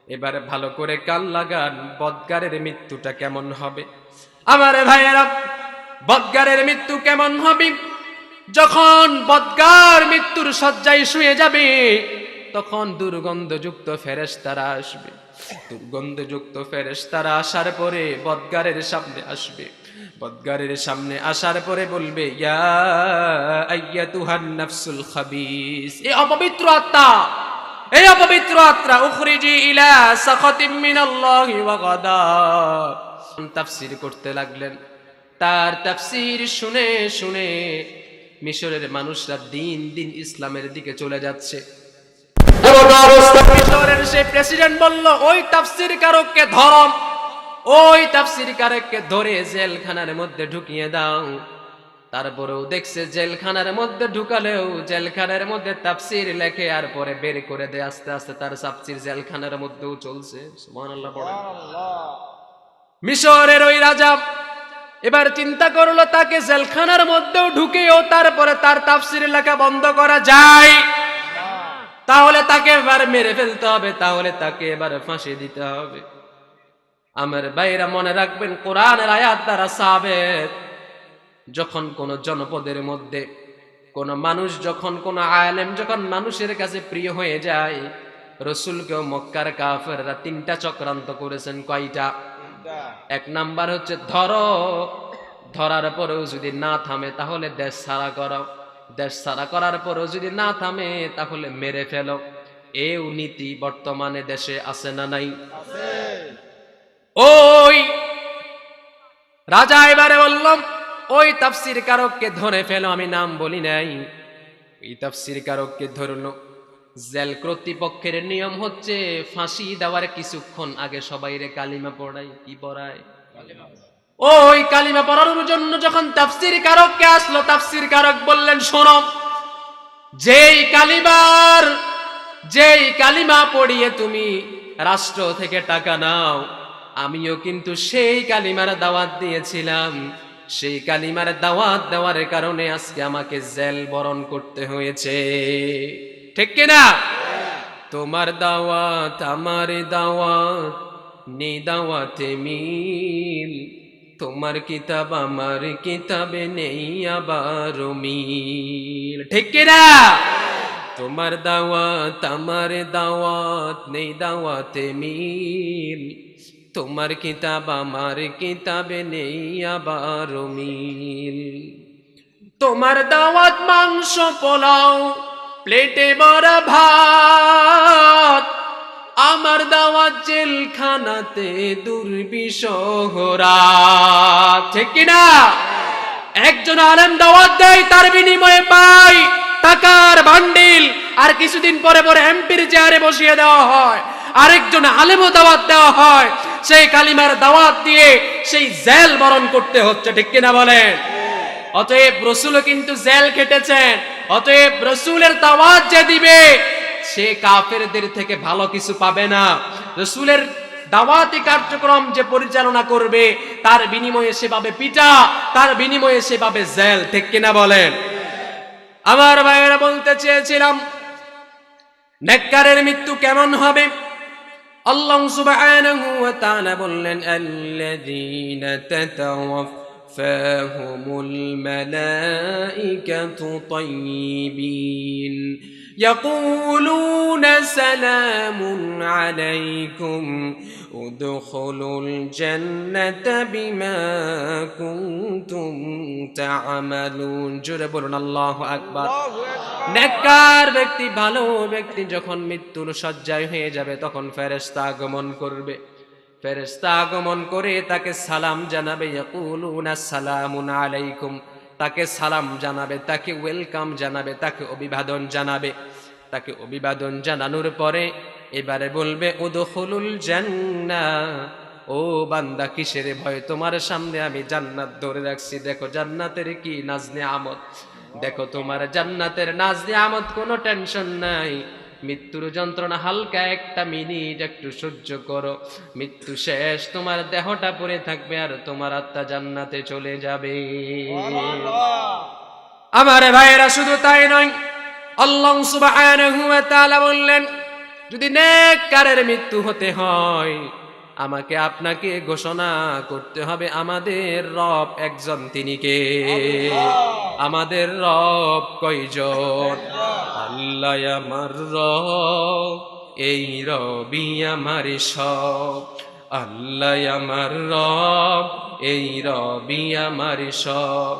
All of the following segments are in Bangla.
এবারে ভালো করে কান লাগান, বদগারের মৃত্যুটা কেমন হবে। আমার ভাইয়েরা, বদগারের মৃত্যু কেমন হবে? যখন বদগার মৃত্যুর শয্যায় শুয়ে যাবে, তখন দুর্গন্ধযুক্ত ফেরেশতারা আসবে। দুর্গন্ধযুক্ত ফেরেশতারা আসার পরে বদগারের সামনে আসবে। বদগারের সামনে আসার পরে বলবে, ইয়া আইয়াতুহান নাফসুল খাবিস, এই অপবিত্র আত্মা, এই অপবিত্র আত্মা, উখরিজি ইলা সাখাতিম মিনাল্লাহি ওয়া গাদাব। তাফসীর করতে লাগলেন। তার তাফসীর শুনে শুনে মিশরের মানুষরা দিন দিন ইসলামের দিকে চলে যাচ্ছে। মিশরের সেই প্রেসিডেন্ট বলল, ওই তাফসীরকারককে ধরো, ওই তাফসীরকারককে ধরে জেলখানার মধ্যে ঢুকিয়ে দাও। তারপরেও দেখছে জেলখানার মধ্যে ঢুকালেও জেলখানার মধ্যে তাফসীর লেখে আর পরে বের করে দেয়। আস্তে আস্তে তার তাফসীর জেলখানার মধ্যেও চলছে। সুবহানাল্লাহ পড়েন। মিশরের ওই রাজা এবার চিন্তা করলো, তাকে জেলখানার মধ্যেও ঢুকেও তারপরে তার তাফসীর লেখা বন্ধ করা যায়, তাহলে তাকে এবার মেরে ফেলতে হবে, তাহলে তাকে এবার ফাঁসি দিতে হবে। আমার ভাইরা মনে রাখবেন, কোরআনের আয়াত দ্বারা সাবেত, যখন কোন জনপদের মধ্যে কোন মানুষ, যখন কোন আলেম যখন মানুষের কাছে প্রিয় হয়ে যায়, রাসূলকেও মক্কার কাফেররা তিনটা চক্রান্ত করেছেন। কয়টা? এক নাম্বার হচ্ছে ধরো, ধরার পরেও যদি না থামে তাহলে দেশ ছাড়া করো, দেশ ছাড়া করার পরেও যদি না থামে তাহলে মেরে ফেলো। এই নীতি বর্তমানে দেশে আছে না নাই? ওই রাজা এবারে বললাম, ওই তাফসীর কারককে ধরে ফেলো। আমি নাম বলি নাই, এই তাফসীর কারককে ধরলো। জেল কর্তৃপক্ষের নিয়ম হচ্ছে ফাঁসি দেওয়ার কিছুক্ষণ আগে সবাইরে কালিমা পড়ায়। কি পড়ায়? ওই কালিমা পড়ানোর জন্য যখন তাফসীর কারককে আসলো, তাফসীর কারক বললেন, শোনো, যেই কালিমা পড়িয়ে তুমি রাষ্ট্র থেকে টাকা নাও, আমিও কিন্তু সেই কালিমার দাওয়াত দিয়েছিলাম। সেই কালিমার দাওয়াত দেওয়ার কারণে আজকে আমাকে জেল বরণ করতে হয়েছে। ঠিক কিনা? তোমার দাওয়াত আমার দাওয়াত, নেই দাওয়াতে মিল। তোমার কিতাব আমার কিতাবে নেই আবার মিল। ঠিক কিনা? তোমার দাওয়াত আমার দাওয়াত, নেই দাওয়াতে মিল। তোমার কিতাব আমার কিতাবে নেই আবার মিল। তোমার দাওয়াত মাংস পোলাও, প্লেটে বড় ভাত, আমার দাওয়াত জেলখানাতে দুর্বিষহ রাত। ঠিক কিনা? একজন আলেম দাওয়াত দেয়, তার বিনিময়ে পায় টাকার বান্ডিল, আর কিছুদিন পরে পরে এমপির চেয়ারে বসিয়ে দেওয়া হয়। আরেকজন আলেমও দাওয়াত দেওয়া হয়, সেই কালিমার দাওয়াত দিয়ে সেই জেল বরণ করতে হচ্ছে। ঠিক কিনা বলেন? অতএব রাসূলও কিন্তু জেল কেটেছেন। অতএব রাসূলের দাওয়াত যে দিবে সে কাফেরদের থেকে ভালো কিছু পাবে না। রাসূলের দাওয়াতি কার্যক্রম যে পরিচালনা করবে তার বিনিময়ে সে পাবে পিটা, তার বিনিময়ে সে পাবে জেল। ঠিক কিনা বলেন? আমার ভাইয়েরা, বলতে চেয়েছিলাম নেককারের মৃত্যু কেমন হবে। আল্লাহ সুবহানাহু ওয়া তাআলা বললেন, আল্লাযীনা তাতাওয়াফাহুমুল মালাইকাতু তাইয়্যিবিন ইয়াকুলুনা সালামুন আলাইকুম উদখুলুল জান্নাতা বিমা কুনতুম তা'মালুন। জোরে বলুন আল্লাহু আকবার। নেককার ব্যক্তি, ভালো ব্যক্তি যখন মৃত্যুর শয্যায় হয়ে যাবে, তখন ফেরেশতা আগমন করবে। ফেরেশতা আগমন করে তাকে সালাম জানাবে। ইয়াকুলুনা সালামুন আলাইকুম, তাকে সালাম জানাবে, তাকে ওয়েলকাম জানাবে, তাকে অভিবাদন জানাবে। তাকে অভিবাদন জানানোর পরে এবারে বলবে, উদখুলুল জান্নাহ, ও বান্দা কিসের ভয়, তোমার সামনে আমি জান্নাত ধরে রাখছি। দেখো জান্নাতের কি নাজ নিয়ামত, দেখো তোমার জান্নাতের নাজ নিয়ামত, কোনো টেনশন নাই। মৃত্যুর যন্ত্রণা হালকা একটা মিনিট একটু সহ্য করো, মৃত্যু শেষ, তোমার দেহটা পড়ে থাকবে আর তোমার আত্মা জান্নাতে চলে যাবে। আমার ভাইয়েরা, শুধু তাই নয়, আল্লাহ সুবহানাহু ওয়া তাআলা বললেন, যদি নেককারের মৃত্যু হতে হয়, আমাকে আপনাকে ঘোষণা করতে হবে আমাদের রব একজন, তিনি কে? আমাদের রব কয়জন? আল্লাহ আমার রব, এই রবি আমার সব। আল্লাহ আমার রব, এই রবি আমার সব।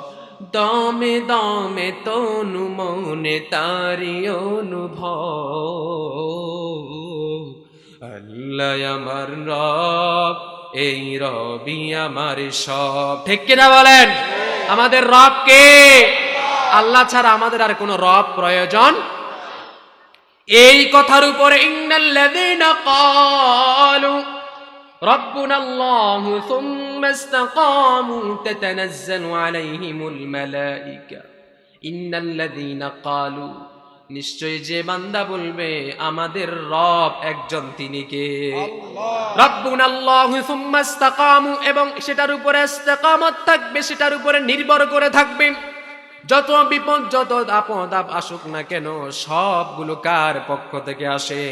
দমে দমে তনু মনে তারি অনুভব। আল্লাহ আমার রব, এই রবি আমার সব। ঠিক কিনা বলেন? আমাদের রব কে? আল্লাহ ছাড়া আমাদের আর কোন রব প্রয়োজন। এই কথার উপরে ইন্নাল্লাযীনা ক্বালু রাব্বুনাল্লাহু সুম্মা ইসতাকামু তাতানাজ্জালু আলাইহিমুল মালায়েকা। ইন্নাল্লাযীনা ক্বালু, নিশ্চয় যে বান্দা বলবে আমাদের রব একজন, তিনি কে? রাব্বুনাল্লাহু সুম্মা ইসতাকামু, এবং সেটার উপরে ইস্তেকামত থাকবে, সেটার উপরে নির্ভর করে থাকবে। যত বিপদ যত আপদ আসুক না কেন, সবগুলো কার পক্ষ থেকে আসে?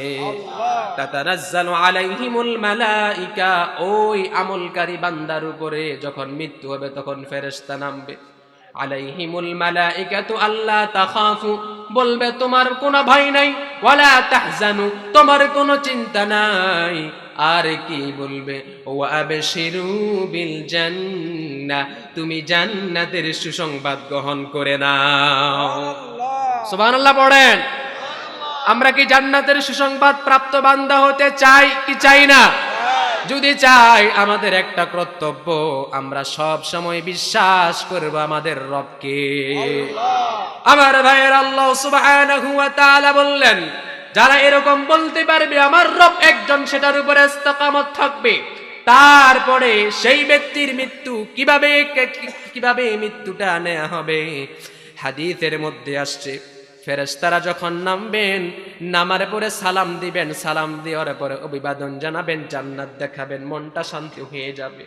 তাতানাজ্জালু আলাইহিমুল মালায়েকা, ওই আমলকারী বান্দার উপরে যখন মৃত্যু হবে তখন ফেরেশতা নামবে। আলাইহিমুল মালায়েকাতু আল্লা তাখাফু, বলবে তোমার কোনো ভয় নাই। ওয়ালা তাহজানু, তোমার কোনো চিন্তা নাই। আর কি বলবে? ওয়া আবশিরু বিল জান্নাহ, তুমি জান্নাতের সুসংবাদ গ্রহণ করে নাও। সুবহানাল্লাহ পড়েন। আমরা কি জান্নাতের সুসংবাদ প্রাপ্ত বান্দা হতে চাই কি চাই না? যদি চাই, আমাদের একটা কর্তব্য, আমরা সব সময় বিশ্বাস করব আমাদের রবকে। আমার ভাইয়ের, আল্লাহ সুবহানাহু ওয়া তাআলা বললেন, যারা এরকম বলতে পারবে আমার রব একজন, সেটার উপরে ইস্তেকামত থাকবে, তারপরে সেই ব্যক্তির মৃত্যু কিভাবে মৃত্যুটা নেওয়া হবে? হাদিসের মধ্যে আসছে, ফেরেশতারা যখন নামবেন, নামার পরে সালাম দিবেন, সালাম দেওয়ার পরে অভিবাদন জানাবেন, জান্নাত দেখাবেন, মনটা শান্তি হয়ে যাবে।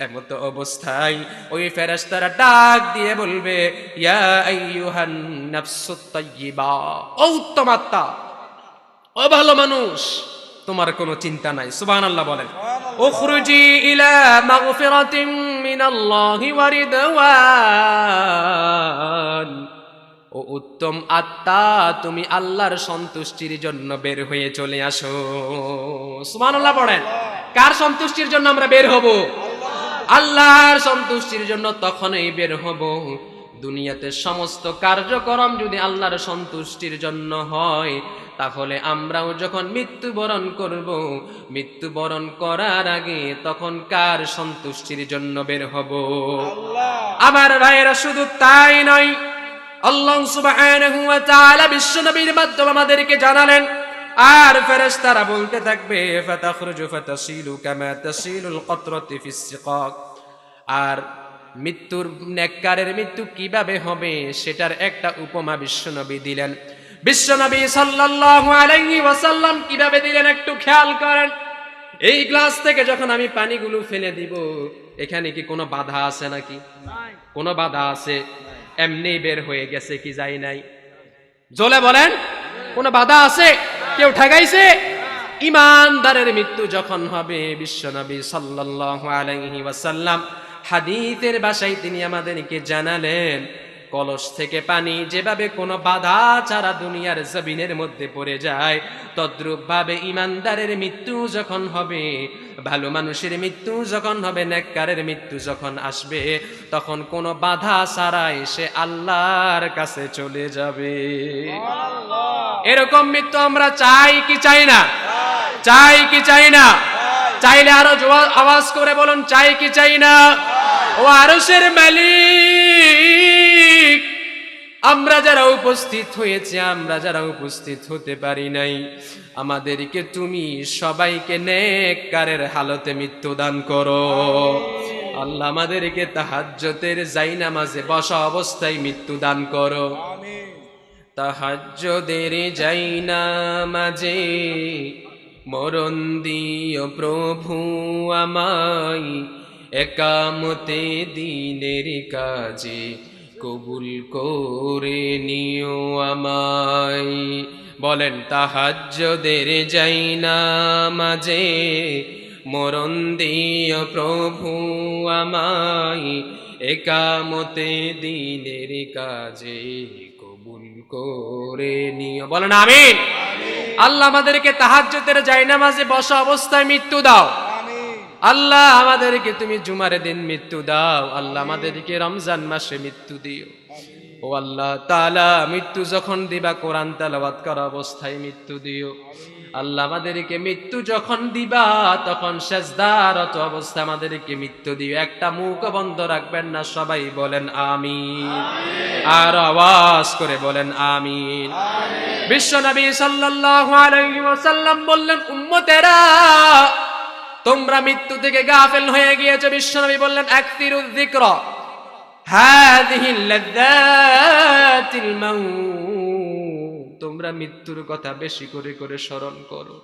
এমত অবস্থায় ওই ফেরেশতারা ডাক দিয়ে বলবে, ইয়া আইয়ুহান নাফসুত তাইয়্যিবা, ও উত্তম আত্মা, ও ভালো মানুষ, তোমার কোনো চিন্তা নাই। সুবহানাল্লাহ বলেন। উখরুজি ইলা মাগফিরাতিন মিনাল্লাহি ওয়া রিদওয়ান, ও উত্তম আত্মা, তুমি আল্লাহর সন্তুষ্টির জন্য বের হয়ে চলে আসো। সুবহানাল্লাহ পড়েন। কার সন্তুষ্টির জন্য আমরা বের হব? আল্লাহর সন্তুষ্টির জন্য তখনই বের হব। দুনিয়াতে সমস্ত কার্যক্রম যদি আল্লাহর সন্তুষ্টির জন্য হয়, তাহলে আমরাও যখন মৃত্যুবরণ করব, মৃত্যুবরণ করার আগে তখন কার সন্তুষ্টির জন্য বের হব? আমার ভাইয়েরা, শুধু তাই নয়, আল্লাহ সুবহানাহু ওয়া তাআলা বিশ্বনবীর মাধ্যমে আমাদেরকে জানালেন, আর ফেরেশতারা বলতে থাকবে, ফাতাখরুজু ফাতাসিলু কামা তাসিলুল কতরাতু ফিস সিকাক। আর মৃত্যুর, নেককারের মৃত্যু কিভাবে হবে সেটার একটা উপমা বিশ্বনবী দিলেন। বিশ্বনবী সাল্লাল্লাহু আলাইহি ওয়াসাল্লাম কিভাবে দিলেন একটু খেয়াল করেন। এই গ্লাস থেকে যখন আমি পানিগুলো ফেলে দিব, এখানে কি কোনো বাধা আছে নাকি? কোনো বাধা আছে? এমনি বের হয়ে গেছে কি যায় নাই? জোরে বলেন, কোনো বাধা আছে? কেউ ঠেকাইছে? ইমানদারের মৃত্যু যখন হবে, বিশ্বনবী সাল্লাল্লাহু আলাইহি ওয়াসাল্লাম হাদিসের ভাষায় তিনি আমাদেরকে জানালেন, কলস থেকে পানি যেভাবে কোনো বাধা ছাড়া দুনিয়ার জমিনের মধ্যে পড়ে যায়, তদ্রূপ ভাবে ইমানদারের মৃত্যু যখন হবে, ভালো মানুষের মৃত্যু যখন হবে, নেককারের মৃত্যু যখন আসবে, তখন কোনো বাধা ছাড়াই সে আল্লাহর কাছে চলে যাবে। এরকম মৃত্যু আমরা চাই কি চাই না? চাই কি চাই না? চাইলে আরো আওয়াজ করে বলুন, চাই কি চাই না? ও আরশের মালিক, আমরা যারা উপস্থিত হয়েছে, আমরা যারা উপস্থিত হতে পারি নাই, আমাদেরকে তুমি সবাইকে নেককারের হালতে মৃত্যু দান করো। আল্লাহ আমাদেরকে তাহাজ্জুদের জায়নামাজে বসা অবস্থায় মৃত্যু দান করো। তাহাজ্জুদের জায়নামাজে মরণ দিও প্রভু আমায়, একামতে দিনের কাজে কবুল করে নিও আমায়। বলেন তাহাজ্জুদের যাই না মাঝে মরণ দিও প্রভু আমায়, একামতে দিনের কাজে কবুল করে নিও। বলেন আমিন। আল্লাহ আমাদেরকে তাহাজ্জুদের জায়নামাজে বসা অবস্থায় মৃত্যু দাও। আল্লাহ আমাদেরকে তুমি জুমার দিন মৃত্যু দাও। আল্লাহ আমাদেরকে রমজান মাসে মৃত্যু দিও। ও আল্লাহ তাআলা মৃত্যু যখন দিবা কোরআন তেলাওয়াত করা অবস্থায় মৃত্যু দিও। আল্লাহ আমাদেরকে মৃত্যু যখন দিবা তখন সেজদারত অবস্থায় আমাদেরকে মৃত্যু দিও। একটা মুখ বন্ধ রাখবেন না, সবাই বলেন আমিন। আর আওয়াজ করে বলেন আমিন। বিশ্ব নবী সাল্লাল্লাহু আলাইহি ওয়াসাল্লাম বললেন, উম্মতেরা তোমরা মৃত্যু থেকে গাফেল হয়ে গিয়েছো। বিশ্ব নবী বললেন, আকসিরুয যিকরা হাযিহিল লাযযাতিল মাউত, তোমরা মৃত্যুর কথা বেশি করে করে স্মরণ করো।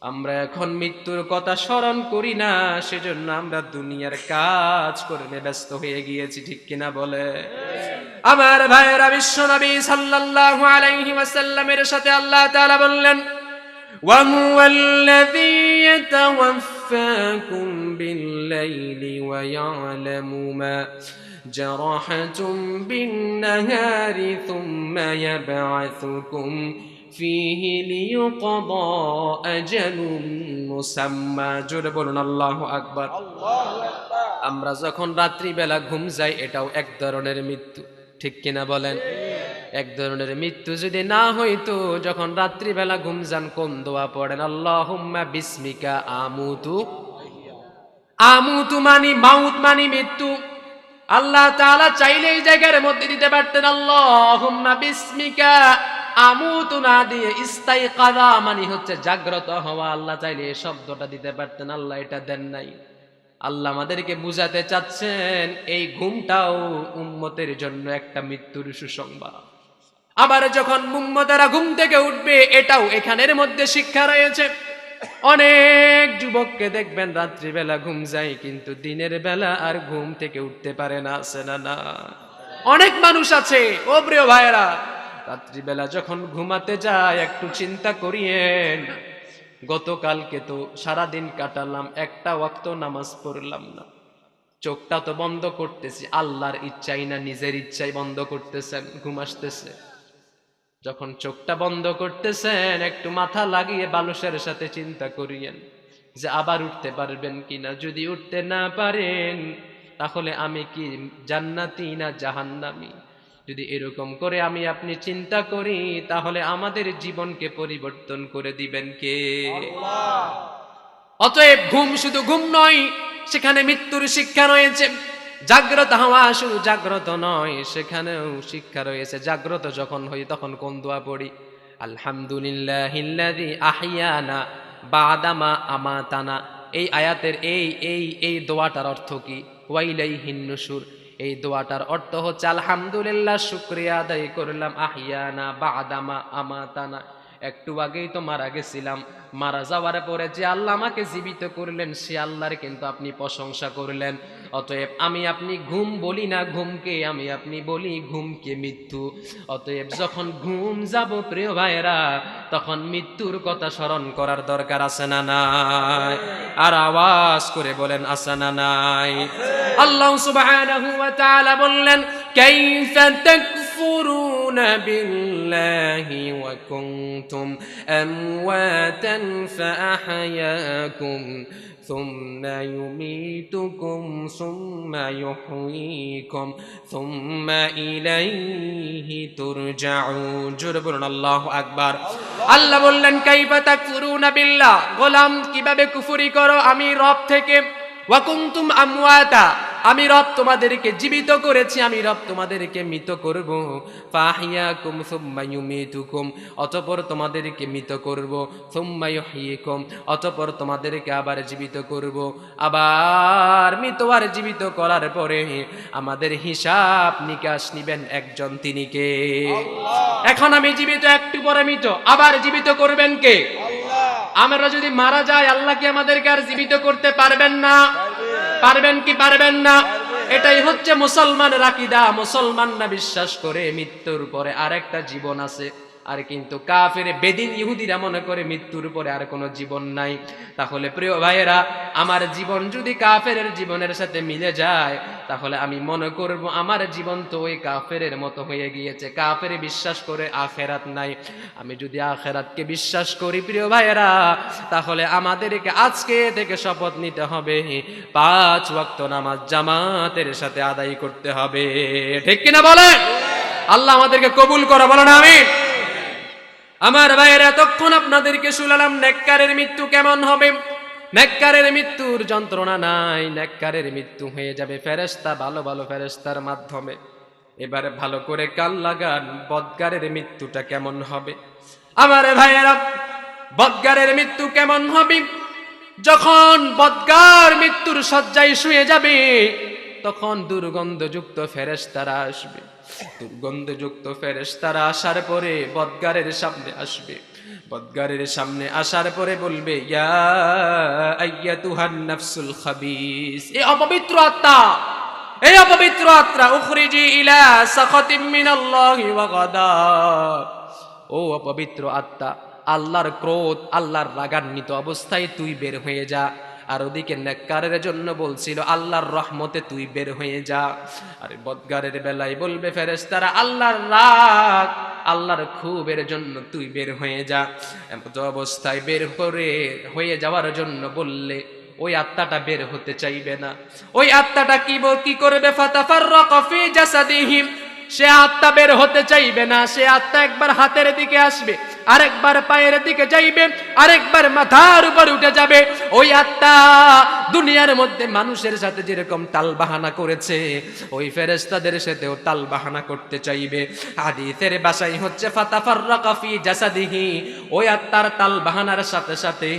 আমরা এখন মৃত্যুর কথা স্মরণ করি না, সেজন্য আমরা দুনিয়ার কাজ করে ব্যস্ত হয়ে গিয়েছি, ঠিক কিনা বলে? আমার ভাইয়েরা, বিশ্ব নবী সাল্লাল্লাহু আলাইহি ওয়াসাল্লামের সাথে আল্লাহ তাআলা বললেন, ওয়া হুয়াল্লাযী ইয়াতাওয়াফফাকুম বিল-লাইলি ওয়া ইয়া'লামু মা জারাহাতুম বিন-নাহারি থুম্মা ইয়াব'আথুকুম ফীহি লিইউকদা আজালুম মুসাম্মা। জোরে বলুন আল্লাহু আকবার। আমরা যখন রাত্রিবেলা ঘুম যাই এটাও এক ধরনের মৃত্যু, ঠিক কিনা বলেন? এক ধরনের মৃত্যু যদি না হইতো, যখন রাত্রিবেলা ঘুম যান কোন দোয়া পড়েন? আল্লাহুম্মা বিসমিকা আমুতু। আমুতু মানি মাউত, মানি মৃত্যু। আল্লাহ তাআলা চাইলে এই জায়গার মধ্যে দিতে পারতেন আল্লাহুম্মা বিসমিকা আমুতু না দিয়ে ইস্তাইকাযা মানে হচ্ছে জাগ্রত হওয়া। আল্লাহ চাইলে এই শব্দটা দিতে পারতেন, আল্লাহ এটা দেন নাই। আল্লাহ আমাদেরকে বুঝাতে চাচ্ছেন এই ঘুমটাও উম্মতের জন্য একটা মৃত্যুর সুসংবাদ। আবার যখন উম্মতেরা ঘুম থেকে উঠবে এটাও এখানের মধ্যে শিক্ষা রয়েছে। অনেক যুবককে দেখবেন রাত্রিবেলা ঘুম যায় কিন্তু দিনের বেলা আর ঘুম থেকে উঠতে পারে না, আছে না? না, অনেক মানুষ আছে। ও প্রিয় ভাইয়েরা, রাত্রিবেলা যখন ঘুমাতে যায় একটু চিন্তা করিয়েন, গতকালকে তো সারাদিন কাটালাম, একটা ওয়াক্ত নামাজ পড়লাম না, চোখটা তো বন্ধ করতেছি, আল্লাহর ইচ্ছাই না নিজের ইচ্ছাই বন্ধ করতেছেন, ঘুম আসতেছে। যখন চোখটা বন্ধ করতেছেন একটু মাথা লাগিয়ে বালুসের সাথে চিন্তা করিয়েন যে আবার উঠতে পারবেন কিনা। যদি উঠতে না পারেন তাহলে আমি কি জান্নাতি না জাহান্নামী? যদি এরকম করে আমি আপনি চিন্তা করি তাহলে আমাদের জীবনকে পরিবর্তন করে দিবেন কে? আল্লাহ। অতএব ঘুম শুধু ঘুম নয়, সেখানে মৃত্যুর শিক্ষা রয়েছে। জাগ্রত হওয়া শুধু জাগ্রত নয়, সেখানেও শিক্ষা রয়েছে। জাগ্রত যখন হই তখন কোন দোয়া পড়ি? আলহামদুলিল্লাহিল্লাযী আহইয়ানা বা'দামা আমাতানা। এই আয়াতের এই দোয়াটার অর্থ কি? ওয়া ইলাইহিন নুশুর। এই দোয়াটার অর্থ হচ্ছে আলহামদুলিল্লাহ, শুকরিয়া আদায় করলাম, আহইয়ানা বা'দামা আমাতানা, একটু আগেই তো মারা গেছিলাম, মারা যাওয়ার পরে যে আল্লাহ আমাকে জীবিত করলেন সে আল্লাহর কিন্তু আপনি প্রশংসা করলেন। অতএব আমি আপনি ঘুম বলি না ঘুমকে, আমি আপনি বলি ঘুমকে মৃত্যু। অতএব যখন ঘুম যাব প্রিয় ভাইয়েরা, তখন মৃত্যুর কথা স্মরণ করার দরকার আছে না নাই? আর আওয়াজ করে বলেন আছে না নাই? আল্লাহ সুবহানাহু ওয়া তাআলা বললেন, কাইফা তাকফুরুনা বিল্লাহি ওয়া কুনতুম আমওয়াতান ফাআহয়াকুম সুম্মা ইউমীতুকুম সুম্মা ইউহয়ীকুম সুম্মা ইলাইহি তুরজাউন। জোরে বলুন আল্লাহু আকবার। আল্লাহ বললেন, কাইফা তাকফুরুনা বিল্লাহ, গোলাম কিভাবে কুফরি করো আমি রব থেকে। ওয়া কুনতুম আমওয়াতা, আমি রব তোমাদেরকে জীবিত করেছি, আমি রব তোমাদেরকে মৃত করব। ফাহিয়াকুম সুম্মা ইউমীতুকুম, অতঃপর তোমাদেরকে মৃত করব। সুম্মা ইউহয়ীকুম, অতঃপর তোমাদেরকে আবার জীবিত করব। আবার মৃত আর জীবিত করার পরে আমাদের হিসাব নিকাশ নিবেন একজন, তিনি কে? আল্লাহ। এখন আমি জীবিত, একটু পরে মৃত, আবার জীবিত করবেন কে? আল্লাহ। আমরা যদি মারা যাই আল্লাহ কি আমাদেরকে আর জীবিত করতে পারবেন না? পারবেন কি পারবেন না? এটাই হচ্ছে মুসলমানের আকীদা। মুসলমানরা বিশ্বাস করে মৃত্যুর পরে আরেকটা জীবন আছে, আর কিন্তু কাফের বেদিন ইহুদিরা মনে করে মৃত্যুর পরে আর কোনো জীবন নাই। তাহলে প্রিয় ভাইয়েরা, আমার জীবন যদি কাফের জীবনের সাথে মিলে যায়, তাহলে আমি মনে করব আমার জীবন তো ওই কাফেরের মতো হয়ে গিয়েছে। কাফের বিশ্বাস করে আখেরাত নাই, আমি যদি আখেরাতকে বিশ্বাস করি প্রিয় ভাইয়েরা, তাহলে আমাদেরকে আজকে থেকে শপথ নিতে হবে 5 ওয়াক্ত নামাজ জামাতের সাথে আদায় করতে হবে। ঠিক কিনা বলেন? আল্লাহ আমাদেরকে কবুল করা, বলেন আমিন। আমার ভাইয়েরা, এতক্ষণ আপনাদেরকে শুনালাম নেককারের মৃত্যু কেমন হবে। নেককারের মৃত্যুর যন্ত্রণা নাই, নেককারের মৃত্যু হয়ে যাবে ফেরেশতা, ভালো ভালো ফেরেশতার মাধ্যমে। এবারে ভালো করে কান লাগান, বদকারের মৃত্যুটা কেমন হবে। আমার ভাইয়েরা, বদকারের মৃত্যু কেমন হবে? যখন বদকার মৃত্যুর শয্যায় শুয়ে যাবে, তখন দুর্গন্ধযুক্ত ফেরেশতারা আসবে। দুর্গন্ধযুক্ত ফেরেশতারা আসার পরে বদগারের সামনে আসবে। বদগারের সামনে আসার পরে বলবে, ইয়া আইয়াতুহান নাফসুল খাবিস, এই অপবিত্র আত্মা, এই অপবিত্র আত্মা, উখরিজি ইলা সাখাতিম মিনাল্লাহি ওয়া গাদাব। ও অপবিত্র আত্মা, আল্লাহর ক্রোধ, আল্লাহর রাগান্বিত অবস্থায় তুই বের হয়ে যা। আর ওদিকে নেককারের জন্য বলছিল আল্লাহর রহমতে তুই বের হয়ে যা। আরে বদগারের বেলায় বলবে ফেরেশতারা আল্লাহর রাগ, আল্লাহর ক্ষোভের জন্য তুই বের হয়ে যা। এমন অবস্থায় বের করে হয়ে যাওয়ার জন্য বললে ওই আত্মাটা বের হতে চাইবে না। ওই আত্মাটা কি করবে? ফাতাফাররাকা ফি জাসাদিহিম, সে আত্মা বের হতে চাইবে না। সে আত্মা একবার হাতের দিকে আসবে, আরেকবার পায়ের দিকে যাইবে, আরেকবার মাথার উপর উঠে যাবে। ওই আত্মা দুনিয়ার মধ্যে মানুষের সাথে যেরকম টাল বাহানা করেছে, ওই ফেরেশতাদের সাথেও টাল বাহানা করতে চাইবে। হাদিসের ভাষাই হচ্ছে ফাতাফাররাকা ফি জাসাদিহি, ওই আত্মার টাল বাহানার সাথে সাথে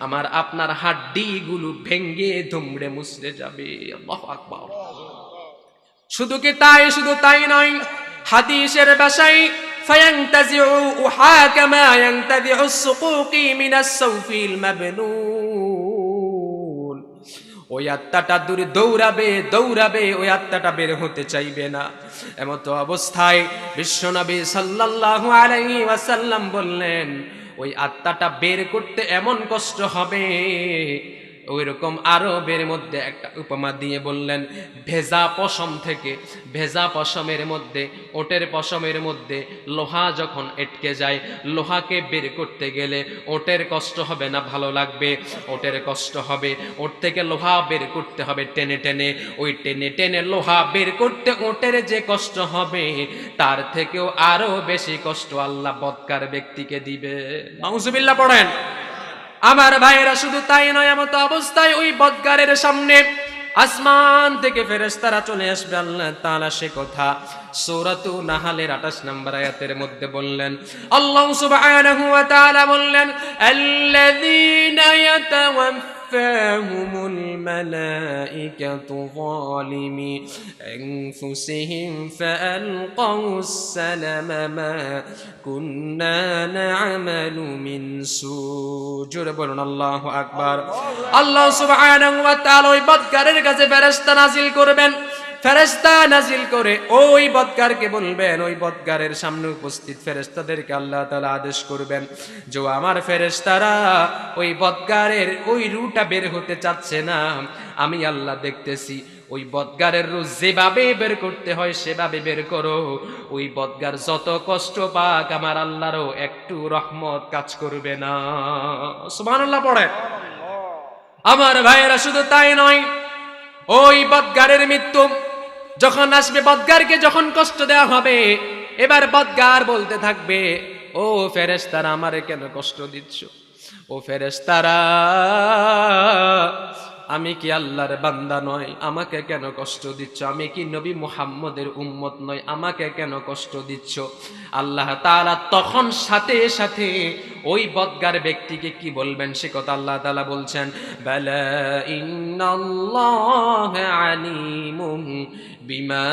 আমার আপনার হাড্ডিগুলো ভেঙ্গে ধুমড়ে মুছড়ে যাবে। আল্লাহু আকবার। শুধু তাই নয়, হাদিসের ভাষায় ফায়ান্তাজিউ উহাকামা ইয়ান্তাজিউ as-সুকুকি মিনাস সাউফিল মাবনুন, ওই আত্মাটা দূরে দৌড়াবে, ওই আত্মাটা বের হতে চাইবে না। এমত অবস্থায় বিশ্বনবী সাল্লাল্লাহু আলাইহি ওয়াসাল্লাম বললেন, ওই আত্মাটা বের করতে এমন কষ্ট হবে। ওই রকম আরবের মধ্যে একটা উপমা দিয়ে বললেন, ভেজা পশমের মধ্যে, ওটের পশমের মধ্যে লোহা যখন আটকে যায়, লোহাকে বের করতে গেলে ওটের কষ্ট হবে না ভালো লাগবে? ওটের কষ্ট হবে। ওট থেকে লোহা বের করতে হবে টেনে টেনে, ওই টেনে টেনে লোহা বের করতে ওটের যে কষ্ট হবে, তার থেকেও আরো বেশি কষ্ট আল্লাহ বদকার ব্যক্তিকে দিবে। নাউজুবিল্লাহ পড়েন। আমার ভাইয়েরা, শুধু তাই নয়, এমত অবস্থায় ওই বদগারের সামনে আসমান থেকে ফেরেশতারা চলে আসবে। আল্লাহ তাআলা সে কথা সূরাতু নাহলের 28 নম্বর আয়াতের মধ্যে বললেন। আল্লাহ সুবহানাহু ওয়া তাআলা বললেন, আল্লাযীনা ইয়াতাওয়াফাহুমুল মালাইকাতু যালিমি আনফুসিহিম ফাআলকাউস সালামা মা কুন্না না'মালু মিন সু। জোরে বলুন আল্লাহু আকবার। আল্লাহ সুবহানাহু ওয়া তাআলা ওই বদকারের কাছে ফেরেশতা নাজিল করবেন। ফেরেশতা নাজিল করে ওই বদকারকে বলবেন, ওই বদকারের সামনে উপস্থিত ফেরেশতাদেরকে আল্লাহ তাআলা আদেশ করবেন যে আমার ফেরেশতারা ওই বদকারের ওই রূহটা বের হতে চাচ্ছে না, আমি আল্লাহ দেখতেছি। ওই বদগারের রূহ যেভাবে বের করতে হয় সেভাবে বের করো। ওই বদগার যত কষ্ট পাক, আমার আল্লাহরও একটু রহমত কাজ করবে না। সুবহানাল্লাহ পড়ে। আমার ভাইয়েরা, শুধু তাই নয়, ওই বদগারের মৃত্যু যখন আসবে, বদগারকে যখন কষ্ট দেওয়া হবে, এবার বদগার বলতে থাকবে, ও ফেরেশতারা আমারে কেন কষ্ট দিচ্ছ? ও ফেরেশতারা, আমি কি আল্লাহর বান্দা নয়? আমাকে কেন কষ্ট দিচ্ছ? আমি কি নবী মুহাম্মদের উম্মত নয়? আমাকে কেন কষ্ট দিচ্ছ? আল্লাহ তাআলা তখন সাথে সাথে ওই বদগার ব্যক্তিকে কি বলবেন সে কথা আল্লাহ তাআলা বলছেন, বালা ইন্নাল্লাহা আলিমুন বিমা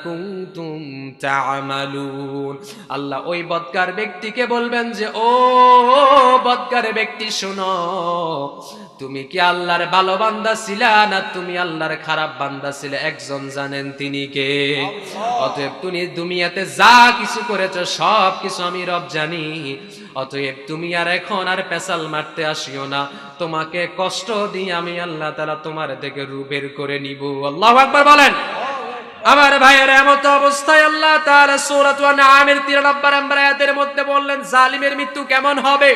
কুনতুম তা'মালুন। আল্লাহ ওই বদকার ব্যক্তিকে বলবেন যে, ও বদকার ব্যক্তি শোনো, তুমি কি আল্লাহর ভালো বান্দা ছিলা না তুমি আল্লাহর খারাপ বান্দা ছিলে? একজন জানেন, তিনি কে? অতএব তুমি দুনিয়াতে যা কিছু করেছো সব কিছু আমি রব জানি। অতএব তুমি আর এখন আর পেশাল মারতে আসিও না, তোমাকে কষ্ট দিয়ে আমি আল্লাহ তাআলা তোমার থেকে রূহ বের করে নিব। আল্লাহু আকবার বলেন। আমার ভাইয়ের এমত অবস্থায় আল্লাহ তাআলা সূরাতুল আনআমের 93 নম্বর আয়াতের মধ্যে বললেন জালিমের মৃত্যু কেমন হবে।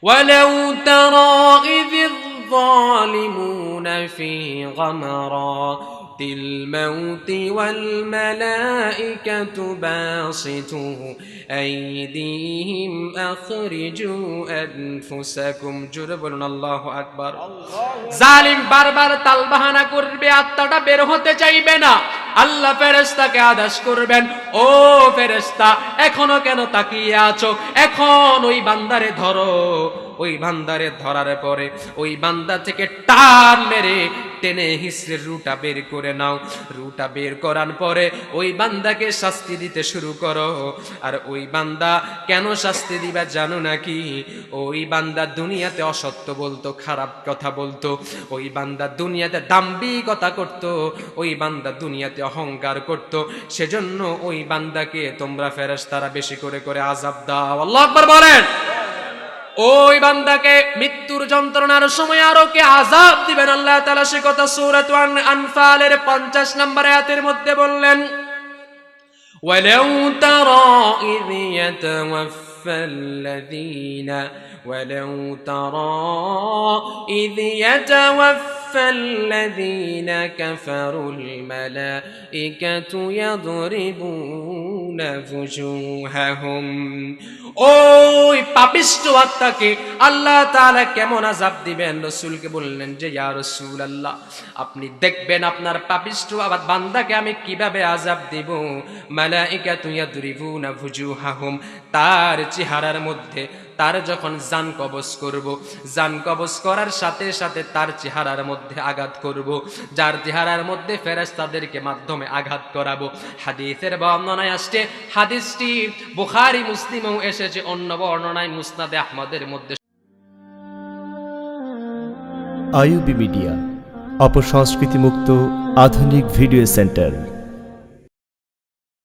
ওয়ালাউ তারা ইযিয যালিমুনা ফি গামারাতিল মাউতি ওয়াল মালাইকাতু বাসিতু আইদিহিম আখরিজু আনফুসাকুম। জোরে বলুন আল্লাহু আকবার। জালিম বারবার তালবাহানা করবে, আত্মাটা বের হতে চাইবে না। আল্লাহ ফেরেশতাকে আদেশ করবেন, ও ফেরেশতা এখনো কেন তাকিয়ে আছো, এখন ওই বান্দারে ধরো। ওই বান্দারে ধরার পরে ওই বান্দা থেকে টান মেরে টেনে হিসড়ে রুটা বের করে নাও। রুটা বের করার পরে ওই বান্দাকে শাস্তি দিতে শুরু করো। আর ওই বান্দা কেন শাস্তি দিবা জানো নাকি? ওই বান্দা দুনিয়াতে অসত্য বলতো, খারাপ কথা বলতো, ওই বান্দা দুনিয়াতে দাম্ভিকতা করতো, ওই বান্দা দুনিয়াতে অহংকার করতো। সেজন্য ওই বান্দাকে তোমরা ফেরেশতারা বেশি করে করে আযাব দাও। আল্লাহু আকবার বলেন। ওই বান্দাকে মৃত্যুর যন্ত্রণার সময় আরো কে আযাব দিবেন আল্লাহ তাআলা সে কথা সূরাতুল আনফালের 50 নম্বর আয়াতের মধ্যে বললেন, ওয়ালাউ তারা ইয ইয়াতাওয়াফফাল্লাযীনা ওয়ালাউ তারা ইয ইয়াতাওয়াফফাল্লাযীনা কাফারুল মালাইকাতু ইয়াদরিবুনা ফুজুহাহুম। ওই পাপিষ্ঠ আত্মাকে আল্লাহ তাআলা কেমন আযাব দিবেন? রাসূলকে বললেন যে ইয়া রাসূলুল্লাহ আপনি দেখবেন আপনার পাপিষ্ঠ বান্দাকে আমি কিভাবে আযাব দেব। মালাইকাতু ইয়াদরিবুনা ফুজুহাহুম, তার চেহারার মধ্যে তার যখন জান কবজ করব, জান কবজ করার সাথে সাথে তার চেহারার মধ্যে আঘাত করব, যার চেহারার মধ্যে ফেরেশতাদেরকে মাধ্যমে আঘাত করাবো। হাদিসের বর্ণনায় আসছে, হাদিসটি বুখারী মুসলিমেও এসেছে, অন্য বর্ণনায় মুসনাদে আহমদের মধ্যে। আইইউবি মিডিয়া, অপসংস্কৃতি মুক্ত আধুনিক ভিডিও সেন্টার।